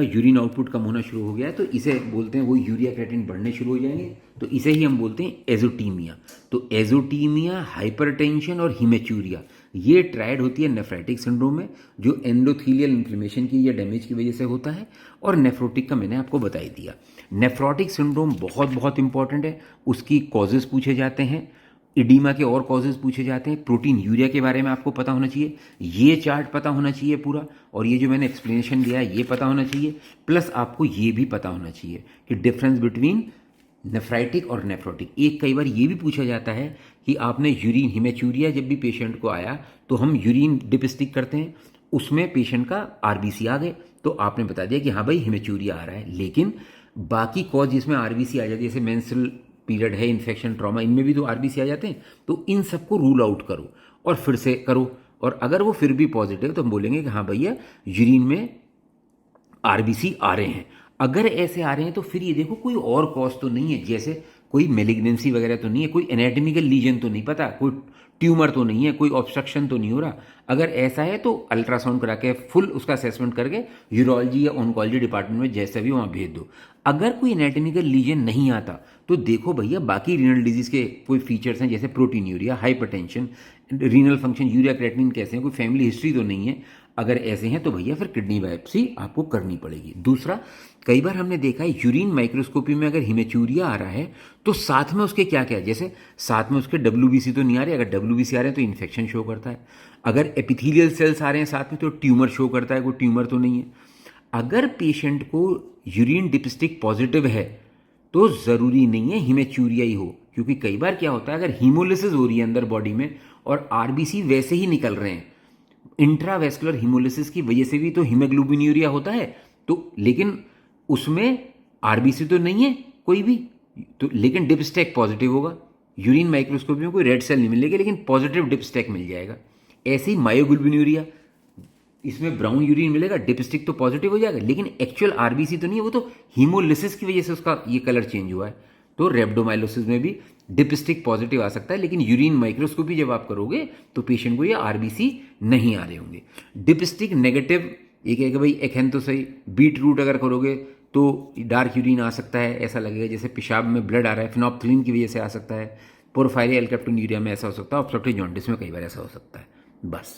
Urine output कम होना शुरू हो गया है तो इसे बोलते हैं, वो यूरिया क्रिएटिन बढ़ने शुरू हो जाएंगे तो इसे ही हम बोलते हैं एजोटीमिया। तो एजोटीमिया, हाइपरटेंशन और हिमेचूरिया, ये ट्रायड होती है नेफ्राइटिक सिंड्रोम में, जो एंडोथीलियल इन्फ्लेमेशन की या डैमेज की वजह से होता है। और नेफ्रोटिक का मैंने आपको बता ही दिया। नेफ्रोटिक सिंड्रोम बहुत बहुत इंपॉर्टेंट है, उसकी कॉजेज पूछे जाते हैं, इडीमा के और कॉजेज पूछे जाते हैं, प्रोटीन यूरिया के बारे में आपको पता होना चाहिए, ये चार्ट पता होना चाहिए पूरा, और ये जो मैंने एक्सप्लेनेशन दिया है ये पता होना चाहिए। प्लस आपको ये भी पता होना चाहिए कि डिफरेंस बिटवीन नेफ्राइटिक और नेफ्रोटिक। एक कई बार ये भी पूछा जाता है कि आपने यूरिन हिमेचूरिया, जब भी पेशेंट को आया तो हम यूरिन डिपस्टिक करते हैं, उसमें पेशेंट का आरबीसी आ गए तो आपने बता दिया कि हाँ भाई हिमेचूरिया आ रहा है, लेकिन बाकी कॉज जिसमें आरबीसी आ जाती है, जैसे मेंस्ट्रुअल पीरियड है, इन्फेक्शन, ट्रॉमा, इनमें भी तो आरबीसी आ जाते हैं, तो इन सबको रूल आउट करो और फिर से करो। और अगर वो फिर भी पॉजिटिव तो हम बोलेंगे कि हाँ भैया यूरिन में आरबीसी आ रहे हैं। अगर ऐसे आ रहे हैं तो फिर ये देखो कोई और कॉज तो नहीं है, जैसे कोई मेलिग्नेंसी वगैरह तो नहीं है, कोई एनाटॉमिकल लीजन तो नहीं पता, कोई ट्यूमर तो नहीं है, कोई ऑब्स्ट्रक्शन तो नहीं हो रहा। अगर ऐसा है तो अल्ट्रासाउंड करा के फुल उसका असेसमेंट करके यूरोलॉजी या ऑन्कोलॉजी डिपार्टमेंट में जैसा भी वहाँ भेज दो। अगर कोई एनाटॉमिकल लीजन नहीं आता तो देखो भैया बाकी रीनल डिजीज के कोई फीचर्स हैं, जैसे protein urea, hypertension, renal function, urea creatinine कैसे हैं, कोई फैमिली हिस्ट्री तो नहीं है। अगर ऐसे हैं तो भैया फिर किडनी बायोप्सी आपको करनी पड़ेगी। दूसरा, कई बार हमने देखा है यूरिन माइक्रोस्कोपी में अगर हिमेचूरिया आ रहा है तो साथ में उसके क्या क्या है, जैसे साथ में उसके डब्ल्यूबीसी तो नहीं आ रहे, अगर डब्ल्यूबीसी आ रहे हैं तो इन्फेक्शन शो करता है। अगर एपिथेलियल सेल्स आ रहे हैं साथ में तो ट्यूमर शो करता है, कोई ट्यूमर तो नहीं है। अगर पेशेंट को यूरिन डिपस्टिक पॉजिटिव है तो ज़रूरी नहीं है हिमेचूरिया ही हो, क्योंकि कई बार क्या होता है अगर हीमोलिसिस हो रही है अंदर बॉडी में और आरबीसी वैसे ही निकल रहे हैं, इंट्रावेस्कुलर हीमोलिसिस की वजह से भी तो हीमोग्लोबिन्यूरिया होता है, तो लेकिन उसमें आरबीसी तो नहीं है कोई भी, तो लेकिन डिपस्टैक पॉजिटिव होगा। यूरिन माइक्रोस्कोपी में कोई रेड सेल नहीं मिलेगी लेकिन पॉजिटिव डिपस्टैक मिल जाएगा। ऐसे ही मायोग्लोबिन्यूरिया, इसमें ब्राउन यूरिन मिलेगा, डिपस्टिक तो पॉजिटिव हो जाएगा लेकिन एक्चुअल आरबीसी तो नहीं है, वो तो हीमोलिसिस की वजह से उसका ये कलर चेंज हुआ है। तो रेब्डोमाइलोसिस में भी डिपस्टिक पॉजिटिव आ सकता है, लेकिन यूरिन माइक्रोस्कोपी जब आप करोगे तो पेशेंट को ये आरबीसी नहीं आ रहे होंगे। डिपस्टिक नेगेटिव एक है कि भाई एक्सेंथोसाई, बीट रूट अगर करोगे तो डार्क यूरिन आ सकता है, ऐसा लगेगा जैसे पेशाब में ब्लड आ रहा है, फिनोप्थलीन की वजह से आ सकता है। पोरफायरिया एल्केप्टोन्यूरिया में ऐसा हो सकता है, ऑब्स्ट्रक्टिव जॉन्डिस में कई बार ऐसा हो सकता है। बस।